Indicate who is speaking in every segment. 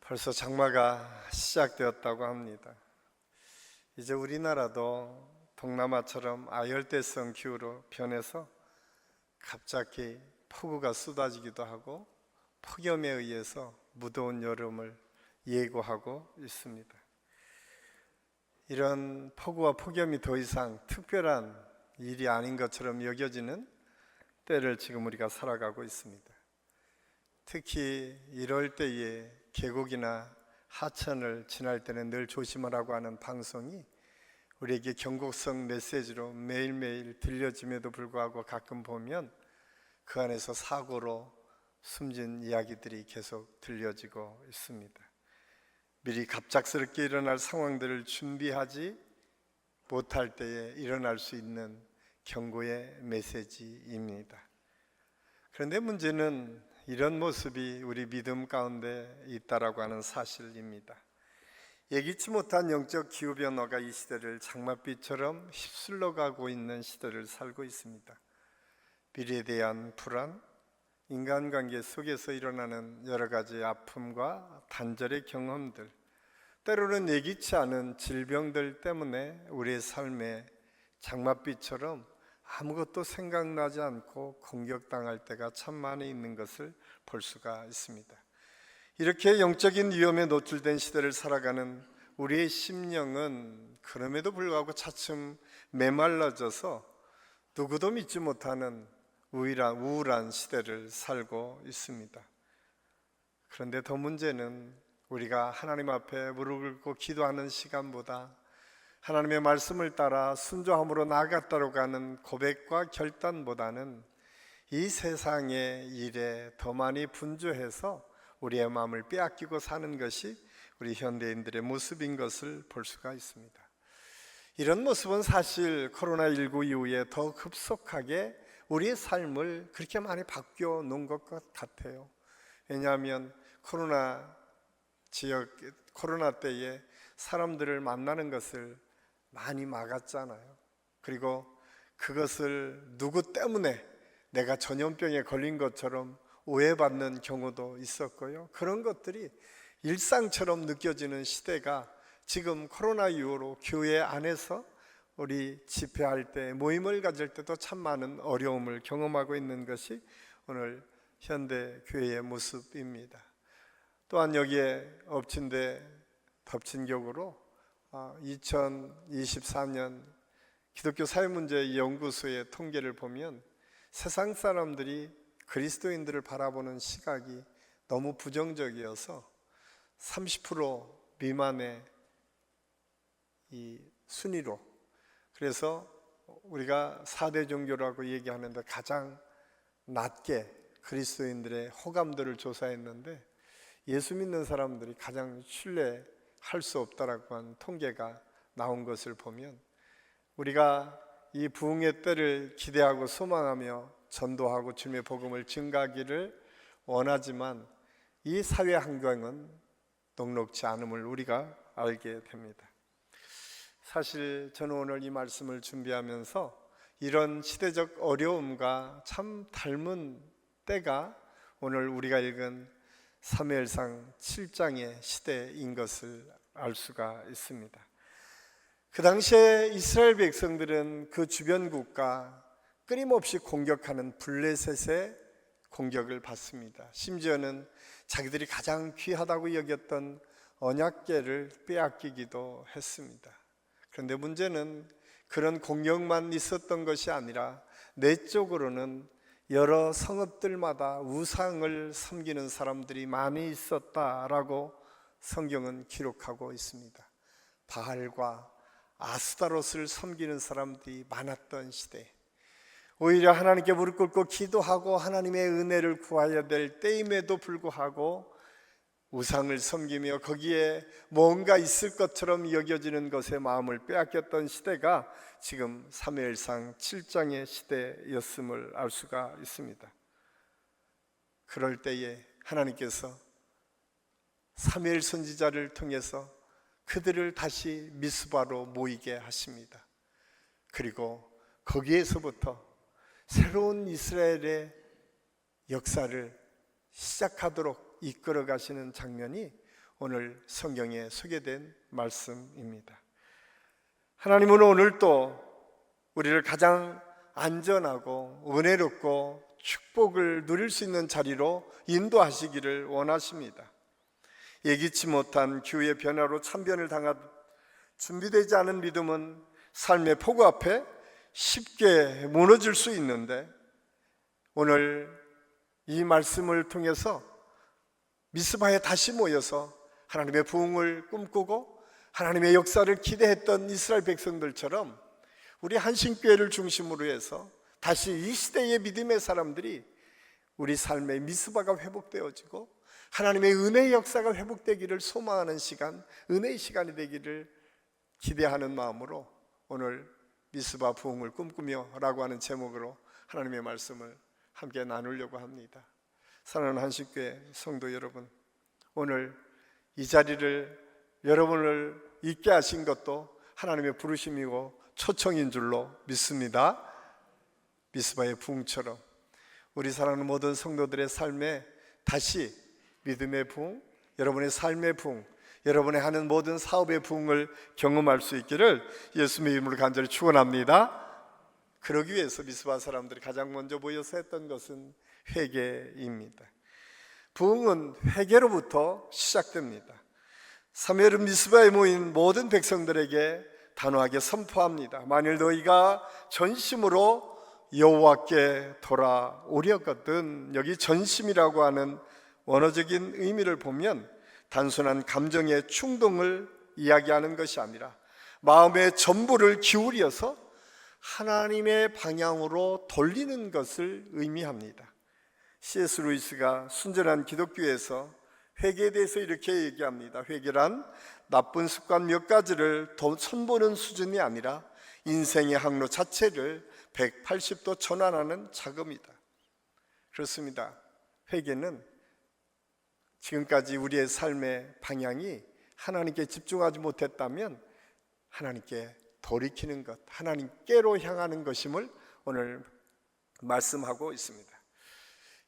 Speaker 1: 벌써 장마가 시작되었다고 합니다. 이제 우리나라도 동남아처럼 아열대성 기후로 변해서 갑자기 폭우가 쏟아지기도 하고 폭염에 의해서 무더운 여름을 예고하고 있습니다. 이런 폭우와 폭염이 더 이상 특별한 일이 아닌 것처럼 여겨지는 때를 지금 우리가 살아가고 있습니다. 특히 이럴 때에 계곡이나 하천을 지날 때는 늘 조심하라고 하는 방송이 우리에게 경고성 메시지로 매일매일 들려짐에도 불구하고 가끔 보면 그 안에서 사고로 숨진 이야기들이 계속 들려지고 있습니다. 미리 갑작스럽게 일어날 상황들을 준비하지 못할 때에 일어날 수 있는 경고의 메시지입니다. 그런데 문제는 이런 모습이 우리 믿음 가운데 있다라고 하는 사실입니다. 예기치 못한 영적 기후변화가 이 시대를 장맛비처럼 휩쓸러 가고 있는 시대를 살고 있습니다. 미래에 대한 불안, 인간관계 속에서 일어나는 여러 가지 아픔과 단절의 경험들, 때로는 예기치 않은 질병들 때문에 우리의 삶에 장맛비처럼 아무것도 생각나지 않고 공격당할 때가 참 많이 있는 것을 볼 수가 있습니다. 이렇게 영적인 위험에 노출된 시대를 살아가는 우리의 심령은 그럼에도 불구하고 차츰 메말라져서 누구도 믿지 못하는 우울한 시대를 살고 있습니다. 그런데 더 문제는 우리가 하나님 앞에 무릎을 꿇고 기도하는 시간보다 하나님의 말씀을 따라 순종함으로 나아갔다고 하는 고백과 결단보다는 이 세상의 일에 더 많이 분주해서 우리의 마음을 빼앗기고 사는 것이 우리 현대인들의 모습인 것을 볼 수가 있습니다. 이런 모습은 사실 코로나19 이후에 더 급속하게 우리의 삶을 그렇게 많이 바뀌어 놓은 것 같아요. 왜냐하면 코로나 때에 사람들을 만나는 것을 많이 막았잖아요. 그리고 그것을 누구 때문에 내가 전염병에 걸린 것처럼 오해받는 경우도 있었고요. 그런 것들이 일상처럼 느껴지는 시대가 지금 코로나 이후로 교회 안에서 우리 집회할 때, 모임을 가질 때도 참 많은 어려움을 경험하고 있는 것이 오늘 현대 교회의 모습입니다. 또한 여기에 엎친 데 덮친 격으로 2024년 기독교 사회문제연구소의 통계를 보면 세상 사람들이 그리스도인들을 바라보는 시각이 너무 부정적이어서 30% 미만의 이 순위로, 그래서 우리가 4대 종교라고 얘기하는데 가장 낮게 그리스도인들의 호감도를 조사했는데 예수 믿는 사람들이 가장 신뢰할 수 없다라고 한 통계가 나온 것을 보면 우리가 이 부흥의 때를 기대하고 소망하며 전도하고 주님의 복음을 증가하기를 원하지만 이 사회 환경은 녹록지 않음을 우리가 알게 됩니다. 사실 저는 오늘 이 말씀을 준비하면서 이런 시대적 어려움과 참 닮은 때가 오늘 우리가 읽은 사무엘상 7장의 시대인 것을 알 수가 있습니다. 그 당시에 이스라엘 백성들은 그 주변 국가 끊임없이 공격하는 블레셋의 공격을 받습니다. 심지어는 자기들이 가장 귀하다고 여겼던 언약궤를 빼앗기기도 했습니다. 그런데 문제는 그런 공격만 있었던 것이 아니라 내적으로는 여러 성읍들마다 우상을 섬기는 사람들이 많이 있었다라고 성경은 기록하고 있습니다. 바알과 아스타롯을 섬기는 사람들이 많았던 시대, 오히려 하나님께 무릎 꿇고 기도하고 하나님의 은혜를 구해야 될 때임에도 불구하고 우상을 섬기며 거기에 뭔가 있을 것처럼 여겨지는 것에 마음을 빼앗겼던 시대가 지금 사무엘상 7장의 시대였음을 알 수가 있습니다. 그럴 때에 하나님께서 사무엘 선지자를 통해서 그들을 다시 미스바로 모이게 하십니다. 그리고 거기에서부터 새로운 이스라엘의 역사를 시작하도록 이끌어 가시는 장면이 오늘 성경에 소개된 말씀입니다. 하나님은 오늘도 우리를 가장 안전하고 은혜롭고 축복을 누릴 수 있는 자리로 인도하시기를 원하십니다. 예기치 못한 기후의 변화로 참변을 당한 준비되지 않은 믿음은 삶의 폭우 앞에 쉽게 무너질 수 있는데, 오늘 이 말씀을 통해서 미스바에 다시 모여서 하나님의 부흥을 꿈꾸고 하나님의 역사를 기대했던 이스라엘 백성들처럼 우리 한신교회를 중심으로 해서 다시 이 시대의 믿음의 사람들이 우리 삶의 미스바가 회복되어지고 하나님의 은혜의 역사가 회복되기를 소망하는 시간, 은혜의 시간이 되기를 기대하는 마음으로 오늘 미스바 부흥을 꿈꾸며 라고 하는 제목으로 하나님의 말씀을 함께 나누려고 합니다. 사랑하는 한식교회 성도 여러분, 오늘 이 자리를 여러분을 있게 하신 것도 하나님의 부르심이고 초청인 줄로 믿습니다. 미스바의 부흥처럼 우리 사랑하는 모든 성도들의 삶에 다시 믿음의 부흥, 여러분의 삶의 부흥, 여러분의 하는 모든 사업의 부흥을 경험할 수 있기를 예수님의 이름으로 간절히 축원합니다. 그러기 위해서 미스바 사람들이 가장 먼저 모여서 했던 것은 회개입니다. 부흥은 회개로부터 시작됩니다. 사무엘은 미스바에 모인 모든 백성들에게 단호하게 선포합니다. 만일 너희가 전심으로 여호와께 돌아오려거든, 여기 전심이라고 하는 원어적인 의미를 보면 단순한 감정의 충동을 이야기하는 것이 아니라 마음의 전부를 기울여서 하나님의 방향으로 돌리는 것을 의미합니다. C.S. 루이스가 순전한 기독교에서 회개에 대해서 이렇게 얘기합니다. 회개란 나쁜 습관 몇 가지를 더 손보는 수준이 아니라 인생의 항로 자체를 180도 전환하는 작업이다. 그렇습니다. 회개는 지금까지 우리의 삶의 방향이 하나님께 집중하지 못했다면 하나님께 돌이키는 것, 하나님께로 향하는 것임을 오늘 말씀하고 있습니다.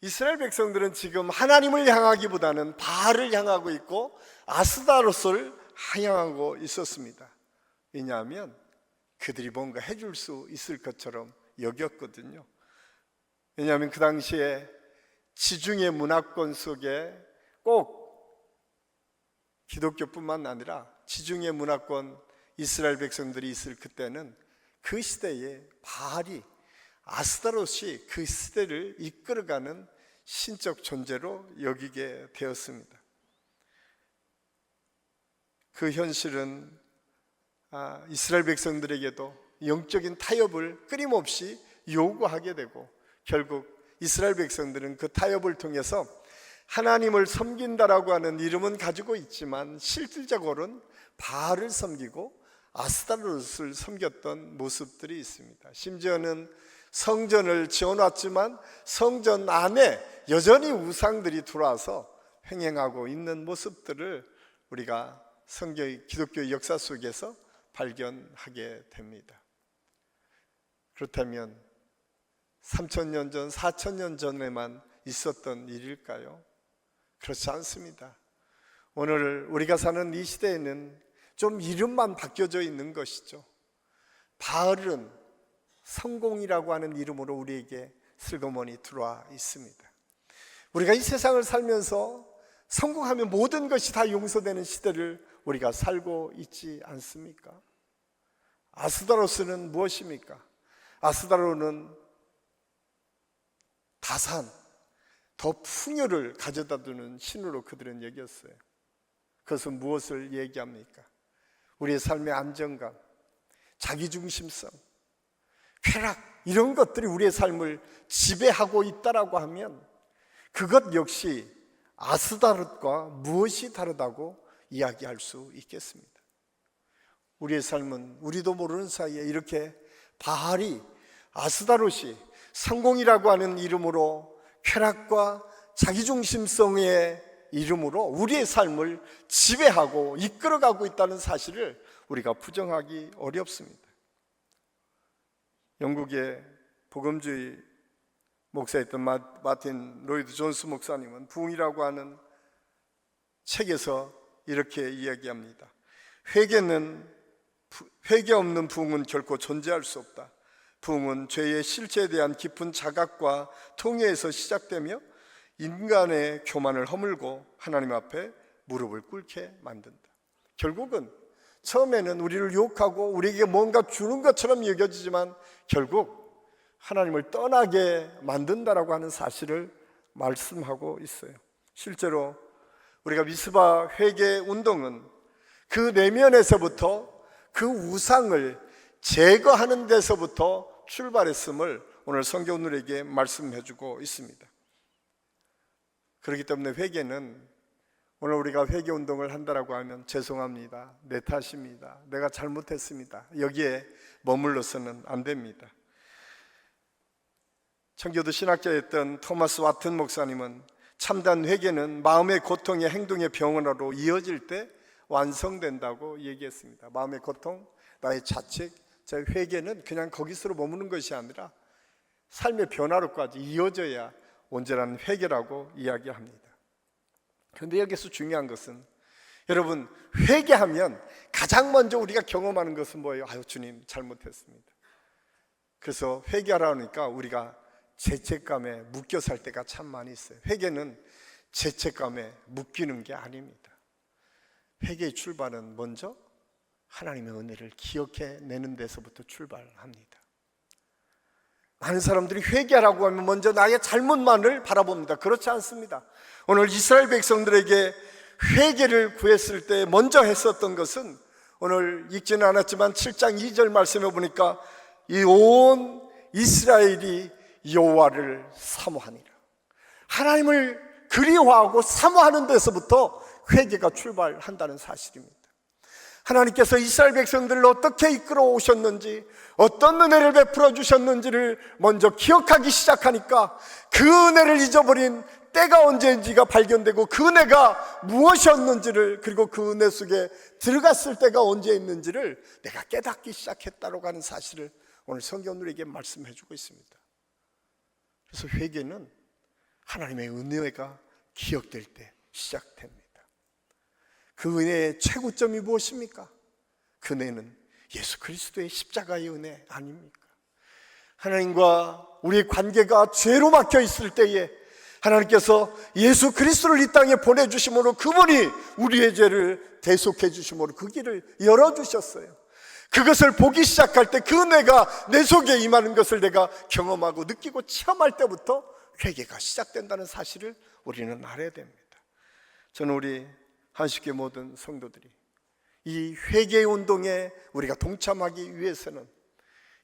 Speaker 1: 이스라엘 백성들은 지금 하나님을 향하기보다는 바알을 향하고 있고 아스다롯을 향하고 있었습니다. 왜냐하면 그들이 뭔가 해줄 수 있을 것처럼 여겼거든요. 왜냐하면 그 당시에 지중해 문화권 속에 꼭 기독교뿐만 아니라 지중해 문화권 이스라엘 백성들이 있을 그때는 그 시대에 바알이, 아스타롯이 그 시대를 이끌어가는 신적 존재로 여기게 되었습니다. 그 현실은 이스라엘 백성들에게도 영적인 타협을 끊임없이 요구하게 되고, 결국 이스라엘 백성들은 그 타협을 통해서 하나님을 섬긴다라고 하는 이름은 가지고 있지만 실질적으로는 바알을 섬기고 아스타롯을 섬겼던 모습들이 있습니다. 심지어는 성전을 지어놨지만 성전 안에 여전히 우상들이 들어와서 횡행하고 있는 모습들을 우리가 기독교 역사 속에서 발견하게 됩니다. 그렇다면 3,000년 전, 4,000년 전에만 있었던 일일까요? 그렇지 않습니다. 오늘 우리가 사는 이 시대에는 좀 이름만 바뀌어져 있는 것이죠. 바알은 성공이라고 하는 이름으로 우리에게 슬그머니 들어와 있습니다. 우리가 이 세상을 살면서 성공하면 모든 것이 다 용서되는 시대를 우리가 살고 있지 않습니까? 아스다로스는 무엇입니까? 아스다로는 다산, 더 풍요를 가져다 두는 신으로 그들은 여겼어요. 그것은 무엇을 얘기합니까? 우리의 삶의 안정감, 자기중심성, 쾌락, 이런 것들이 우리의 삶을 지배하고 있다라고 하면 그것 역시 아스다롯과 무엇이 다르다고 이야기할 수 있겠습니다. 우리의 삶은 우리도 모르는 사이에 이렇게 바알이, 아스다롯이 성공이라고 하는 이름으로, 쾌락과 자기중심성의 이름으로 우리의 삶을 지배하고 이끌어가고 있다는 사실을 우리가 부정하기 어렵습니다. 영국의 복음주의 목사였던 마틴 로이드 존스 목사님은 부흥이라고 하는 책에서 이렇게 이야기합니다. 회개 없는 부흥은 결코 존재할 수 없다. 부흥은 죄의 실체에 대한 깊은 자각과 통회에서 시작되며 인간의 교만을 허물고 하나님 앞에 무릎을 꿇게 만든다. 결국은 처음에는 우리를 유혹하고 우리에게 뭔가 주는 것처럼 여겨지지만 결국 하나님을 떠나게 만든다라고 하는 사실을 말씀하고 있어요. 실제로 우리가 미스바 회개 운동은 그 내면에서부터 그 우상을 제거하는 데서부터 출발했음을 오늘 성경은 우리에게 말씀해주고 있습니다. 그렇기 때문에 회개는 오늘 우리가 회개 운동을 한다라고 하면 죄송합니다, 내 탓입니다, 내가 잘못했습니다, 여기에 머물러서는 안 됩니다. 청교도 신학자였던 토마스 와튼 목사님은 참된 회개는 마음의 고통이 행동의 병원으로 이어질 때 완성된다고 얘기했습니다. 마음의 고통, 나의 자책, 회개는 그냥 거기서로 머무는 것이 아니라 삶의 변화로까지 이어져야 온전한 회개라고 이야기합니다. 그런데 여기서 중요한 것은 여러분, 회개하면 가장 먼저 우리가 경험하는 것은 뭐예요? 아유, 주님 잘못했습니다. 그래서 회개하라 하니까 우리가 죄책감에 묶여 살 때가 참 많이 있어요. 회개는 죄책감에 묶이는 게 아닙니다. 회개의 출발은 먼저 하나님의 은혜를 기억해내는 데서부터 출발합니다. 많은 사람들이 회개하라고 하면 먼저 나의 잘못만을 바라봅니다. 그렇지 않습니다. 오늘 이스라엘 백성들에게 회개를 구했을 때 먼저 했었던 것은 오늘 읽지는 않았지만 7장 2절 말씀해 보니까 이 온 이스라엘이 여호와를 사모하니라. 하나님을 그리워하고 사모하는 데서부터 회개가 출발한다는 사실입니다. 하나님께서 이스라엘 백성들을 어떻게 이끌어 오셨는지, 어떤 은혜를 베풀어 주셨는지를 먼저 기억하기 시작하니까 그 은혜를 잊어버린 때가 언제인지가 발견되고 그 은혜가 무엇이었는지를, 그리고 그 은혜 속에 들어갔을 때가 언제 있는지를 내가 깨닫기 시작했다고 하는 사실을 오늘 성경은 우리에게 말씀해 주고 있습니다. 그래서 회개는 하나님의 은혜가 기억될 때 시작됩니다. 그 은혜의 최고점이 무엇입니까? 그 은혜는 예수 그리스도의 십자가의 은혜 아닙니까? 하나님과 우리의 관계가 죄로 막혀 있을 때에 하나님께서 예수 그리스도를 이 땅에 보내주심으로 그분이 우리의 죄를 대속해 주심으로 그 길을 열어주셨어요. 그것을 보기 시작할 때 그 은혜가 내 속에 임하는 것을 내가 경험하고 느끼고 체험할 때부터 회개가 시작된다는 사실을 우리는 알아야 됩니다. 저는 우리 한식교 모든 성도들이 이 회개의 운동에 우리가 동참하기 위해서는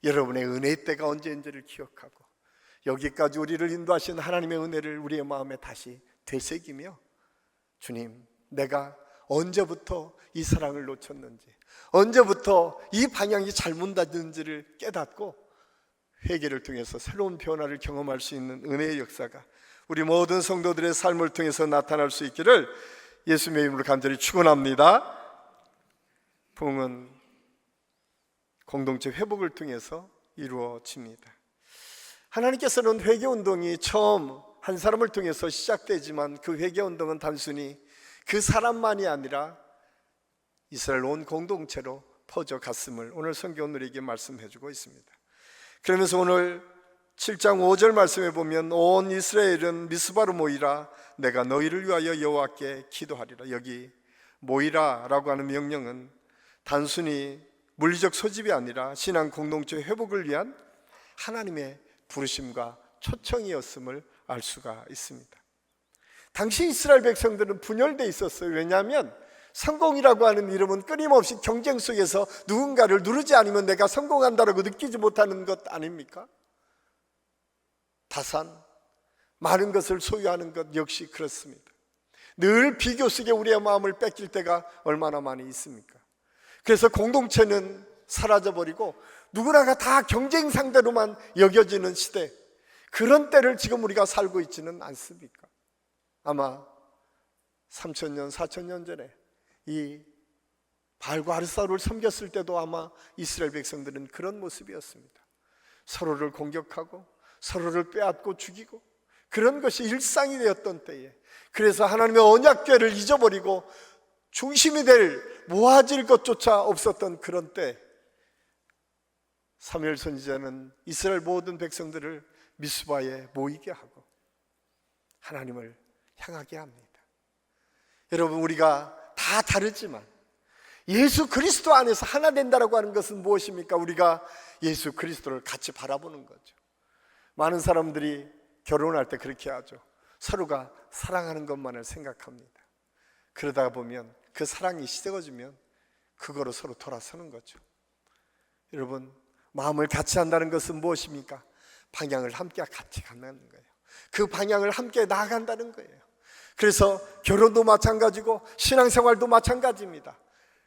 Speaker 1: 여러분의 은혜의 때가 언제인지를 기억하고 여기까지 우리를 인도하신 하나님의 은혜를 우리의 마음에 다시 되새기며, 주님, 내가 언제부터 이 사랑을 놓쳤는지, 언제부터 이 방향이 잘못 갔는지를 깨닫고 회개를 통해서 새로운 변화를 경험할 수 있는 은혜의 역사가 우리 모든 성도들의 삶을 통해서 나타날 수 있기를 예수님의 이름으로 간절히 축원합니다. 부흥은 공동체 회복을 통해서 이루어집니다. 하나님께서는 회개운동이 처음 한 사람을 통해서 시작되지만 그 회개운동은 단순히 그 사람만이 아니라 이스라엘 온 공동체로 퍼져갔음을 오늘 성경은 우리에게 말씀해주고 있습니다. 그러면서 오늘 7장 5절 말씀에 보면 온 이스라엘은 미스바로 모이라, 내가 너희를 위하여 여호와께 기도하리라. 여기 모이라라고 하는 명령은 단순히 물리적 소집이 아니라 신앙 공동체 회복을 위한 하나님의 부르심과 초청이었음을 알 수가 있습니다. 당시 이스라엘 백성들은 분열되어 있었어요. 왜냐하면 성공이라고 하는 이름은 끊임없이 경쟁 속에서 누군가를 누르지 않으면 내가 성공한다라고 느끼지 못하는 것 아닙니까? 다산, 많은 것을 소유하는 것 역시 그렇습니다. 늘 비교 속에 우리의 마음을 뺏길 때가 얼마나 많이 있습니까? 그래서 공동체는 사라져버리고 누구나가 다 경쟁 상대로만 여겨지는 시대, 그런 때를 지금 우리가 살고 있지는 않습니까? 아마 3,000년, 4,000년 전에 이 바알과 아르사를 섬겼을 때도 아마 이스라엘 백성들은 그런 모습이었습니다. 서로를 공격하고 서로를 빼앗고 죽이고 그런 것이 일상이 되었던 때에, 그래서 하나님의 언약궤를 잊어버리고 중심이 될 모아질 것조차 없었던 그런 때 사무엘 선지자는 이스라엘 모든 백성들을 미스바에 모이게 하고 하나님을 향하게 합니다. 여러분, 우리가 다 다르지만 예수 그리스도 안에서 하나 된다라고 하는 것은 무엇입니까? 우리가 예수 그리스도를 같이 바라보는 거죠. 많은 사람들이 결혼할 때 그렇게 하죠. 서로가 사랑하는 것만을 생각합니다. 그러다 보면 그 사랑이 식어지면 그거로 서로 돌아서는 거죠. 여러분, 마음을 같이 한다는 것은 무엇입니까? 방향을 함께 같이 가는 거예요. 그 방향을 함께 나아간다는 거예요. 그래서 결혼도 마찬가지고 신앙생활도 마찬가지입니다.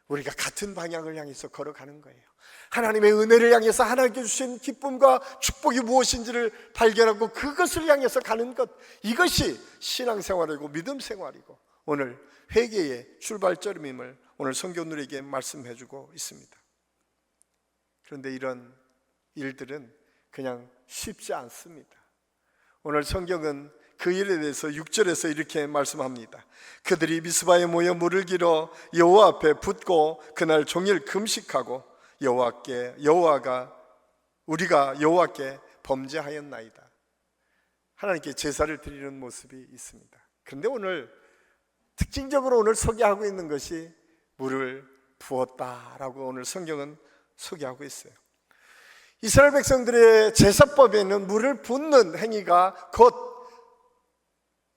Speaker 1: 우리가 같은 방향을 향해서 걸어가는 거예요. 하나님의 은혜를 향해서 하나님께 주신 기쁨과 축복이 무엇인지를 발견하고 그것을 향해서 가는 것, 이것이 신앙생활이고 믿음생활이고 오늘 회개의 출발점임을 오늘 성경들에게 말씀해 주고 있습니다. 그런데 이런 일들은 그냥 쉽지 않습니다. 오늘 성경은 그 일에 대해서 6절에서 이렇게 말씀합니다. 그들이 미스바에 모여 물을 길어 여호와 앞에 붓고 그날 종일 금식하고 우리가 여호와께 범죄하였나이다. 하나님께 제사를 드리는 모습이 있습니다. 그런데 오늘 특징적으로 오늘 소개하고 있는 것이 물을 부었다라고 오늘 성경은 소개하고 있어요. 이스라엘 백성들의 제사법에는 물을 붓는 행위가 곧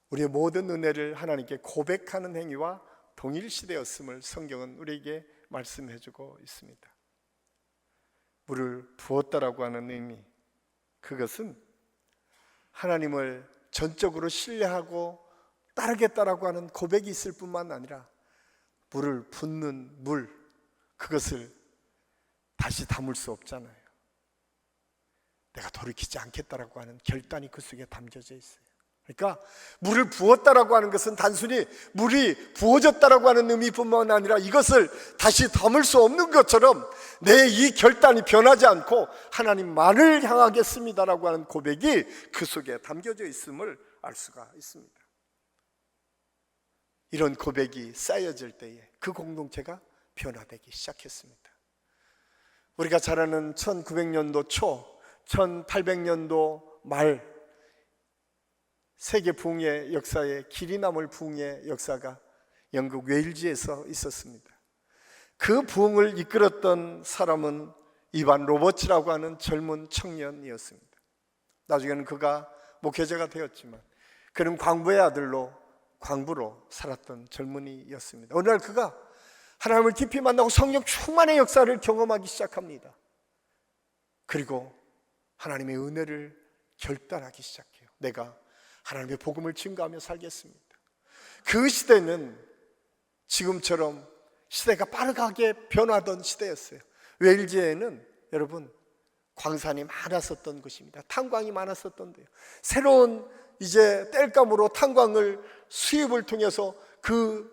Speaker 1: 우리의 모든 은혜를 하나님께 고백하는 행위와 동일시되었음을 성경은 우리에게 말씀해 주고 있습니다. 물을 부었다라고 하는 의미, 그것은 하나님을 전적으로 신뢰하고 따르겠다라고 하는 고백이 있을 뿐만 아니라 물을 붓는 물, 그것을 다시 담을 수 없잖아요. 내가 돌이키지 않겠다라고 하는 결단이 그 속에 담겨져 있어요. 그러니까 물을 부었다라고 하는 것은 단순히 물이 부어졌다라고 하는 의미뿐만 아니라 이것을 다시 담을 수 없는 것처럼 내 이 결단이 변하지 않고 하나님만을 향하겠습니다라고 하는 고백이 그 속에 담겨져 있음을 알 수가 있습니다. 이런 고백이 쌓여질 때에 그 공동체가 변화되기 시작했습니다. 우리가 잘 아는 1900년도 초 1800년도 말 세계 부흥의 역사에 길이 남을 부흥의 역사가 영국 웨일즈에서 있었습니다. 그 부흥을 이끌었던 사람은 이반 로버츠라고 하는 젊은 청년이었습니다. 나중에는 그가 목회자가 되었지만 그는 광부의 아들로 광부로 살았던 젊은이였습니다. 어느 날 그가 하나님을 깊이 만나고 성령 충만의 역사를 경험하기 시작합니다. 그리고 하나님의 은혜를 결단하기 시작해요. 내가 하나님의 복음을 증거하며 살겠습니다. 그 시대는 지금처럼 시대가 빠르게 변화하던 시대였어요. 웨일즈에는 여러분 광산이 많았었던 곳입니다. 탄광이 많았었던데요. 새로운 이제 땔감으로 탄광을 수입을 통해서 그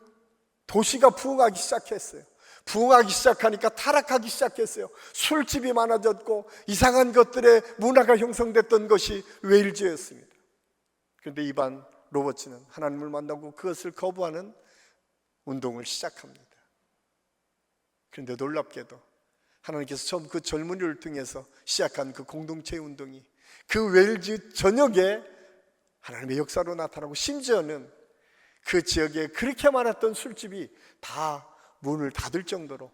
Speaker 1: 도시가 부흥하기 시작했어요. 부흥하기 시작하니까 타락하기 시작했어요. 술집이 많아졌고 이상한 것들의 문화가 형성됐던 것이 웨일즈였습니다. 그런데 이반 로버츠는 하나님을 만나고 그것을 거부하는 운동을 시작합니다. 그런데 놀랍게도 하나님께서 처음 그 젊은이를 통해서 시작한 그 공동체 운동이 그 웨일즈 전역에 하나님의 역사로 나타나고 심지어는 그 지역에 그렇게 많았던 술집이 다 문을 닫을 정도로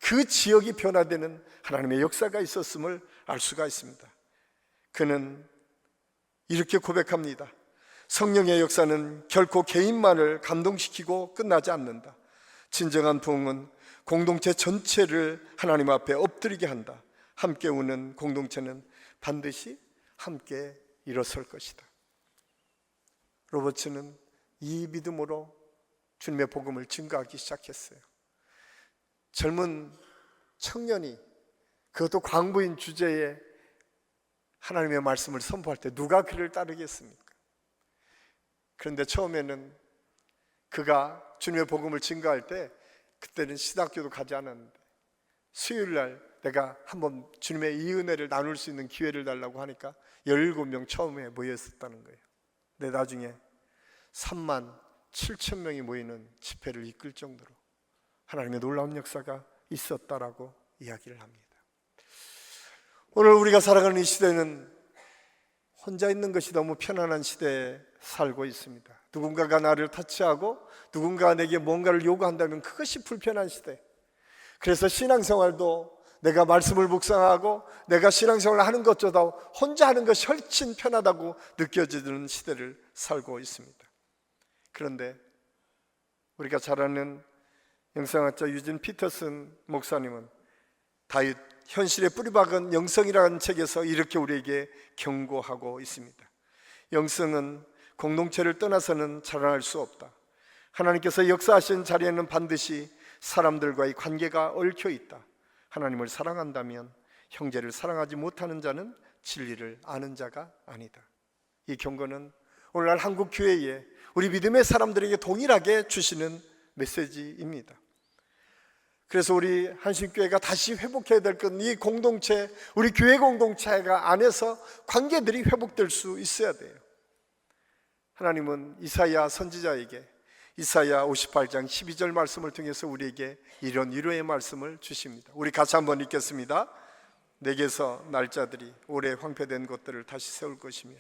Speaker 1: 그 지역이 변화되는 하나님의 역사가 있었음을 알 수가 있습니다. 그는 이렇게 고백합니다. 성령의 역사는 결코 개인만을 감동시키고 끝나지 않는다. 진정한 부흥은 공동체 전체를 하나님 앞에 엎드리게 한다. 함께 우는 공동체는 반드시 함께 일어설 것이다. 로버츠는 이 믿음으로 주님의 복음을 증거하기 시작했어요. 젊은 청년이 그것도 광부인 주제에 하나님의 말씀을 선포할 때 누가 그를 따르겠습니까? 그런데 처음에는 그가 주님의 복음을 증거할 때 그때는 신학교도 가지 않았는데 수요일 날 내가 한번 주님의 이 은혜를 나눌 수 있는 기회를 달라고 하니까 17명 처음에 모였었다는 거예요. 근데 나중에 37,000명이 모이는 집회를 이끌 정도로 하나님의 놀라운 역사가 있었다라고 이야기를 합니다. 오늘 우리가 살아가는 이 시대는 혼자 있는 것이 너무 편안한 시대에 살고 있습니다. 누군가가 나를 터치하고 누군가가 내게 뭔가를 요구한다면 그것이 불편한 시대. 그래서 신앙생활도 내가 말씀을 묵상하고 내가 신앙생활을 하는 것보다 혼자 하는 것이 훨씬 편하다고 느껴지는 시대를 살고 있습니다. 그런데 우리가 잘 아는 영성학자 유진 피터슨 목사님은 다윗 현실에 뿌리박은 영성이라는 책에서 이렇게 우리에게 경고하고 있습니다. 영성은 공동체를 떠나서는 자라날 수 없다. 하나님께서 역사하신 자리에는 반드시 사람들과의 관계가 얽혀 있다. 하나님을 사랑한다면 형제를 사랑하지 못하는 자는 진리를 아는 자가 아니다. 이 경고는 오늘날 한국 교회에 우리 믿음의 사람들에게 동일하게 주시는 메시지입니다. 그래서 우리 한신교회가 다시 회복해야 될 건 이 공동체, 우리 교회 공동체가 안에서 관계들이 회복될 수 있어야 돼요. 하나님은 이사야 선지자에게 이사야 58장 12절 말씀을 통해서 우리에게 이런 위로의 말씀을 주십니다. 우리 같이 한번 읽겠습니다. 내게서 날짜들이 오래 황폐된 것들을 다시 세울 것이며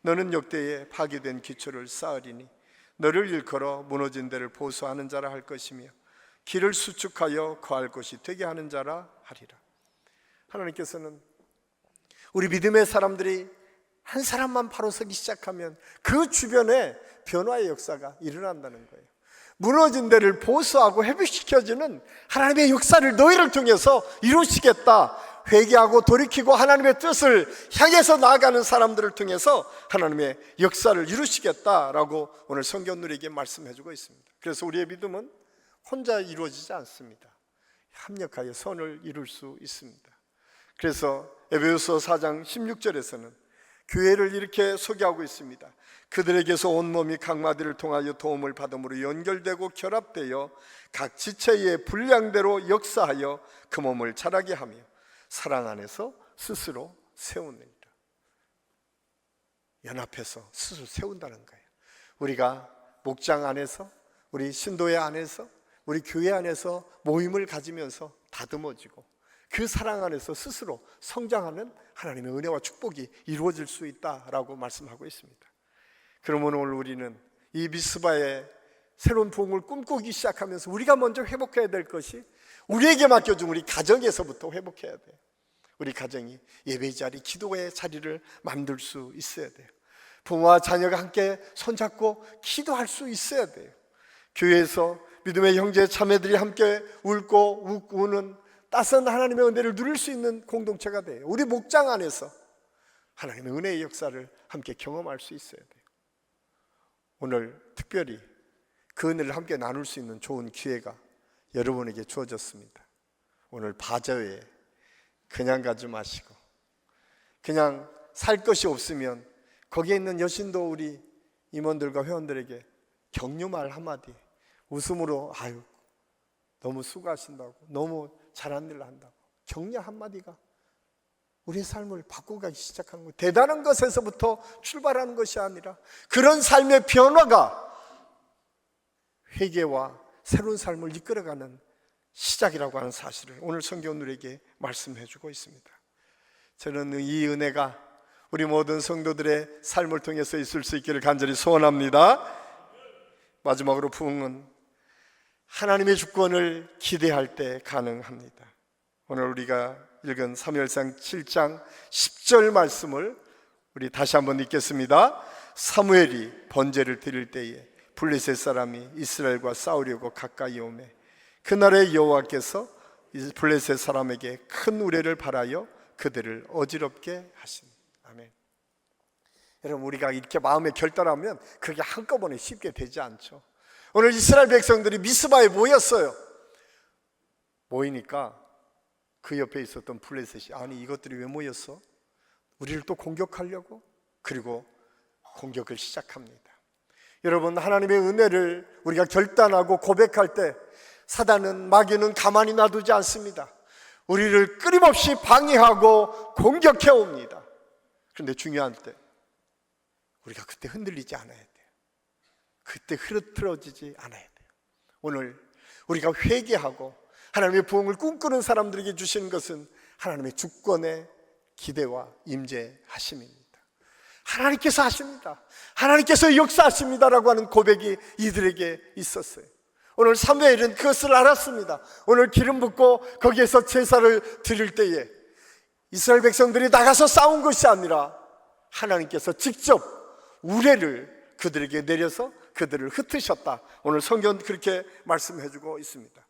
Speaker 1: 너는 역대에 파괴된 기초를 쌓으리니 너를 일컬어 무너진 데를 보수하는 자라 할 것이며 길을 수축하여 거할 곳이 되게 하는 자라 하리라. 하나님께서는 우리 믿음의 사람들이 한 사람만 바로 서기 시작하면 그 주변에 변화의 역사가 일어난다는 거예요. 무너진 데를 보수하고 회복시켜주는 하나님의 역사를 너희를 통해서 이루시겠다. 회개하고 돌이키고 하나님의 뜻을 향해서 나아가는 사람들을 통해서 하나님의 역사를 이루시겠다라고 오늘 성경 우리에게 말씀해주고 있습니다. 그래서 우리의 믿음은 혼자 이루어지지 않습니다. 합력하여 선을 이룰 수 있습니다. 그래서 에베소서 4장 16절에서는 교회를 이렇게 소개하고 있습니다. 그들에게서 온몸이 각 마디를 통하여 도움을 받음으로 연결되고 결합되어 각 지체의 분량대로 역사하여 그 몸을 자라게 하며 사랑 안에서 스스로 세우느니라. 연합해서 스스로 세운다는 거예요. 우리가 목장 안에서, 우리 신도회 안에서, 우리 교회 안에서 모임을 가지면서 다듬어지고 그 사랑 안에서 스스로 성장하는 하나님의 은혜와 축복이 이루어질 수 있다라고 말씀하고 있습니다. 그러면 오늘 우리는 이 미스바의 새로운 부흥을 꿈꾸기 시작하면서 우리가 먼저 회복해야 될 것이 우리에게 맡겨준 우리 가정에서부터 회복해야 돼요. 우리 가정이 예배 자리, 기도의 자리를 만들 수 있어야 돼요. 부모와 자녀가 함께 손잡고 기도할 수 있어야 돼요. 교회에서 믿음의 형제 자매들이 함께 울고 우는 따스한 하나님의 은혜를 누릴 수 있는 공동체가 돼요. 우리 목장 안에서 하나님의 은혜의 역사를 함께 경험할 수 있어야 돼요. 오늘 특별히 그 은혜를 함께 나눌 수 있는 좋은 기회가 여러분에게 주어졌습니다. 오늘 바저에 그냥 가지 마시고 그냥 살 것이 없으면 거기에 있는 여신도 우리 임원들과 회원들에게 격려말 한마디, 웃음으로 아유 너무 수고하신다고, 너무 잘한 일을 한다고 격려 한마디가 우리의 삶을 바꾸기 시작하는 거예요. 대단한 것에서부터 출발하는 것이 아니라 그런 삶의 변화가 회개와 새로운 삶을 이끌어가는 시작이라고 하는 사실을 오늘 성경 우리에게 말씀해 주고 있습니다. 저는 이 은혜가 우리 모든 성도들의 삶을 통해서 있을 수 있기를 간절히 소원합니다. 마지막으로 부흥은 하나님의 주권을 기대할 때 가능합니다. 오늘 우리가 읽은 사무엘상 7장 10절 말씀을 우리 다시 한번 읽겠습니다. 사무엘이 번제를 드릴 때에 블레셋 사람이 이스라엘과 싸우려고 가까이 오매 그날에 여호와께서 블레셋 사람에게 큰 우레를 발하여 그들을 어지럽게 하시니. 아멘. 여러분, 우리가 이렇게 마음에 결단하면 그게 한꺼번에 쉽게 되지 않죠. 오늘 이스라엘 백성들이 미스바에 모였어요. 모이니까 그 옆에 있었던 블레셋이 아니 이것들이 왜 모였어? 우리를 또 공격하려고? 그리고 공격을 시작합니다. 여러분, 하나님의 은혜를 우리가 결단하고 고백할 때 사단은, 마귀는 가만히 놔두지 않습니다. 우리를 끊임없이 방해하고 공격해 옵니다. 그런데 중요한 때 우리가 그때 흔들리지 않아야 돼요. 그때 흐트러지지 않아야 돼요. 오늘 우리가 회개하고 하나님의 부흥을 꿈꾸는 사람들에게 주시는 것은 하나님의 주권의 기대와 임재하심입니다. 하나님께서 하십니다. 하나님께서 역사하십니다라고 하는 고백이 이들에게 있었어요. 오늘 사무엘은 그것을 알았습니다. 오늘 기름 붓고 거기에서 제사를 드릴 때에 이스라엘 백성들이 나가서 싸운 것이 아니라 하나님께서 직접 우레를 그들에게 내려서 그들을 흩으셨다. 오늘 성경은 그렇게 말씀해 주고 있습니다.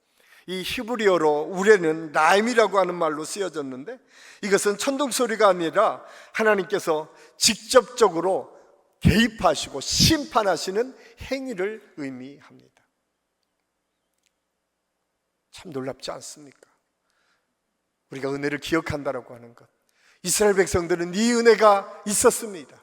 Speaker 1: 이 히브리어로 우레는 라임이라고 하는 말로 쓰여졌는데, 이것은 천둥소리가 아니라 하나님께서 직접적으로 개입하시고 심판하시는 행위를 의미합니다. 참 놀랍지 않습니까? 우리가 은혜를 기억한다라고 하는 것, 이스라엘 백성들은 이 은혜가 있었습니다.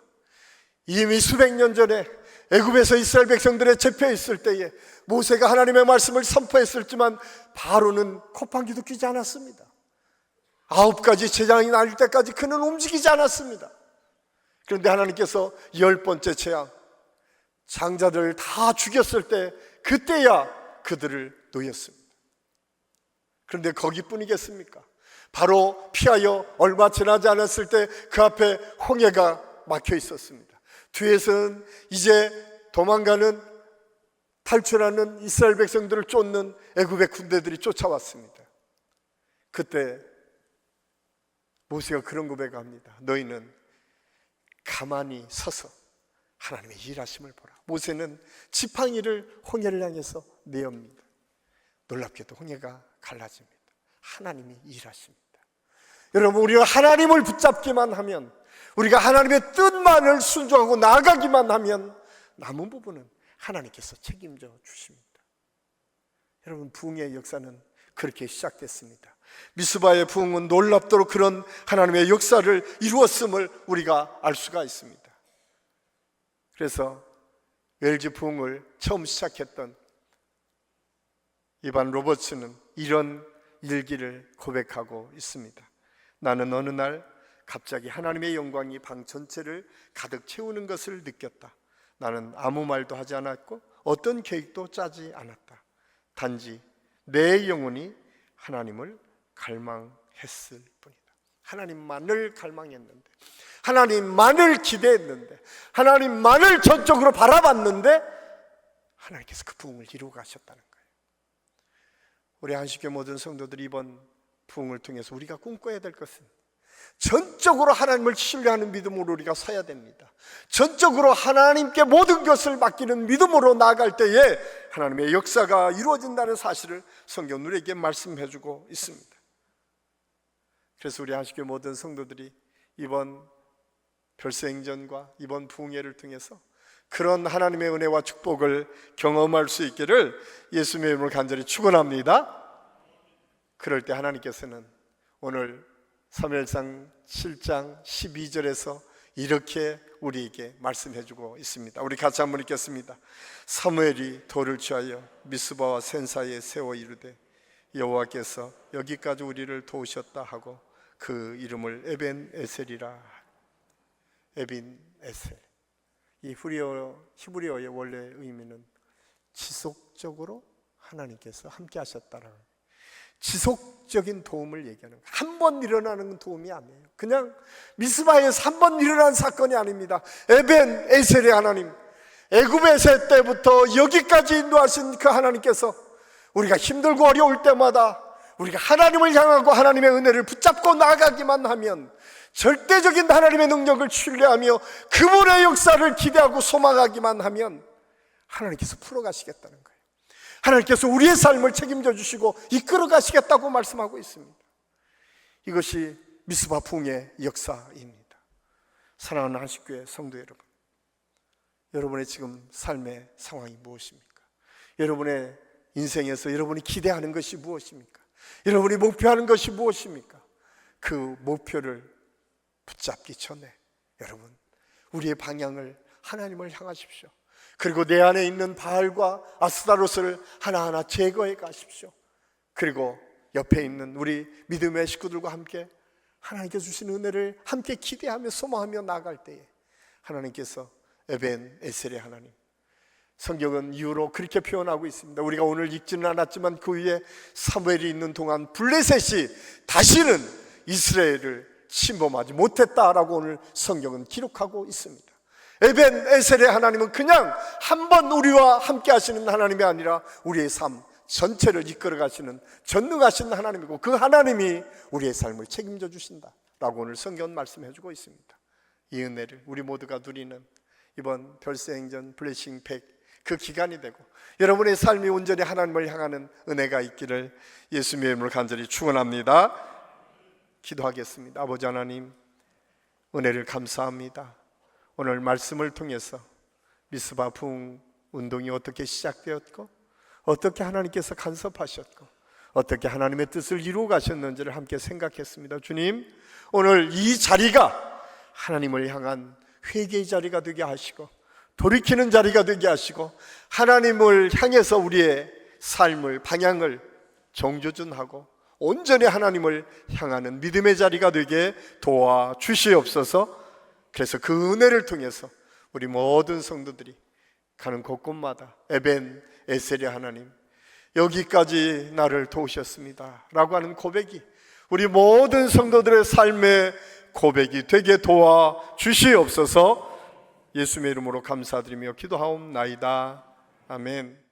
Speaker 1: 이미 수백 년 전에 애굽에서 이스라엘 백성들의 잡혀 있을 때에 모세가 하나님의 말씀을 선포했었지만 바로는 콧방귀도 뀌지 않았습니다. 9가지 재앙이 날 때까지 그는 움직이지 않았습니다. 그런데 하나님께서 10번째 재앙, 장자들을 다 죽였을 때 그때야 그들을 놓였습니다. 그런데 거기뿐이겠습니까? 바로 피하여 얼마 지나지 않았을 때 그 앞에 홍해가 막혀 있었습니다. 뒤에서는 이제 도망가는, 탈출하는 이스라엘 백성들을 쫓는 애굽의 군대들이 쫓아왔습니다. 그때 모세가 그런 고백을 합니다. 너희는 가만히 서서 하나님의 일하심을 보라. 모세는 지팡이를 홍해를 향해서 내옵니다. 놀랍게도 홍해가 갈라집니다. 하나님이 일하십니다. 여러분, 우리가 하나님을 붙잡기만 하면, 우리가 하나님의 뜻만을 순종하고 나아가기만 하면 남은 부분은 하나님께서 책임져 주십니다. 여러분, 부흥의 역사는 그렇게 시작됐습니다. 미스바의 부흥은 놀랍도록 그런 하나님의 역사를 이루었음을 우리가 알 수가 있습니다. 그래서 웰즈 부흥을 처음 시작했던 이반 로버츠는 이런 일기를 고백하고 있습니다. 나는 어느 날 갑자기 하나님의 영광이 방 전체를 가득 채우는 것을 느꼈다. 나는 아무 말도 하지 않았고 어떤 계획도 짜지 않았다. 단지 내 영혼이 하나님을 갈망했을 뿐이다. 하나님만을 갈망했는데, 하나님만을 기대했는데, 하나님만을 전적으로 바라봤는데 하나님께서 그 부흥을 이루어 가셨다는 거예요. 우리 한식교 모든 성도들이 이번 부흥을 통해서 우리가 꿈꿔야 될 것은 전적으로 하나님을 신뢰하는 믿음으로 우리가 서야 됩니다. 전적으로 하나님께 모든 것을 맡기는 믿음으로 나아갈 때에 하나님의 역사가 이루어진다는 사실을 성경은 우리에게 말씀해 주고 있습니다. 그래서 우리 한식교 모든 성도들이 이번 별세행전과 이번 부흥회를 통해서 그런 하나님의 은혜와 축복을 경험할 수 있기를 예수님의 이름으로 간절히 축원합니다. 그럴 때 하나님께서는 오늘 사무엘상 7장 12절에서 이렇게 우리에게 말씀해 주고 있습니다. 우리 같이 한번 읽겠습니다. 사무엘이 돌을 취하여 미스바와 센 사이에 세워 이르되 여호와께서 여기까지 우리를 도우셨다 하고 그 이름을 에벤에셀이라. 에벤에셀, 이 히브리어의 원래 의미는 지속적으로 하나님께서 함께 하셨다라는, 지속적인 도움을 얘기하는 거예요. 한 번 일어나는 도움이 아니에요. 그냥 미스바에서 한 번 일어난 사건이 아닙니다. 에벤에셀의 하나님, 애굽에서 때부터 여기까지 인도하신 그 하나님께서 우리가 힘들고 어려울 때마다 우리가 하나님을 향하고 하나님의 은혜를 붙잡고 나아가기만 하면, 절대적인 하나님의 능력을 신뢰하며 그분의 역사를 기대하고 소망하기만 하면 하나님께서 풀어가시겠다는 거예요. 하나님께서 우리의 삶을 책임져 주시고 이끌어 가시겠다고 말씀하고 있습니다. 이것이 미스바 부흥의 역사입니다. 사랑하는 한식교회 성도 여러분, 여러분의 지금 삶의 상황이 무엇입니까? 여러분의 인생에서 여러분이 기대하는 것이 무엇입니까? 여러분이 목표하는 것이 무엇입니까? 그 목표를 붙잡기 전에 여러분, 우리의 방향을 하나님을 향하십시오. 그리고 내 안에 있는 바알과 아스타롯을 하나하나 제거해 가십시오. 그리고 옆에 있는 우리 믿음의 식구들과 함께 하나님께서 주신 은혜를 함께 기대하며 소망하며 나아갈 때에 하나님께서 에벤에셀의 하나님, 성경은 이유로 그렇게 표현하고 있습니다. 우리가 오늘 읽지는 않았지만 그 위에 사무엘이 있는 동안 블레셋이 다시는 이스라엘을 침범하지 못했다라고 오늘 성경은 기록하고 있습니다. 에벤 에셀의 하나님은 그냥 한 번 우리와 함께 하시는 하나님이 아니라 우리의 삶 전체를 이끌어 가시는 전능하신 하나님이고, 그 하나님이 우리의 삶을 책임져 주신다라고 오늘 성경은 말씀해 주고 있습니다. 이 은혜를 우리 모두가 누리는 이번 별세행전 블레싱 100 그 기간이 되고, 여러분의 삶이 온전히 하나님을 향하는 은혜가 있기를 예수님의 이름으로 간절히 축원합니다. 기도하겠습니다. 아버지 하나님, 은혜를 감사합니다. 오늘 말씀을 통해서 미스바 부흥 운동이 어떻게 시작되었고, 어떻게 하나님께서 간섭하셨고, 어떻게 하나님의 뜻을 이루어 가셨는지를 함께 생각했습니다. 주님, 오늘 이 자리가 하나님을 향한 회개의 자리가 되게 하시고, 돌이키는 자리가 되게 하시고, 하나님을 향해서 우리의 삶을, 방향을 정조준하고 온전히 하나님을 향하는 믿음의 자리가 되게 도와주시옵소서. 그래서 그 은혜를 통해서 우리 모든 성도들이 가는 곳곳마다 에벤 에셀의 하나님, 여기까지 나를 도우셨습니다 라고 하는 고백이 우리 모든 성도들의 삶의 고백이 되게 도와주시옵소서. 예수님의 이름으로 감사드리며 기도하옵나이다. 아멘.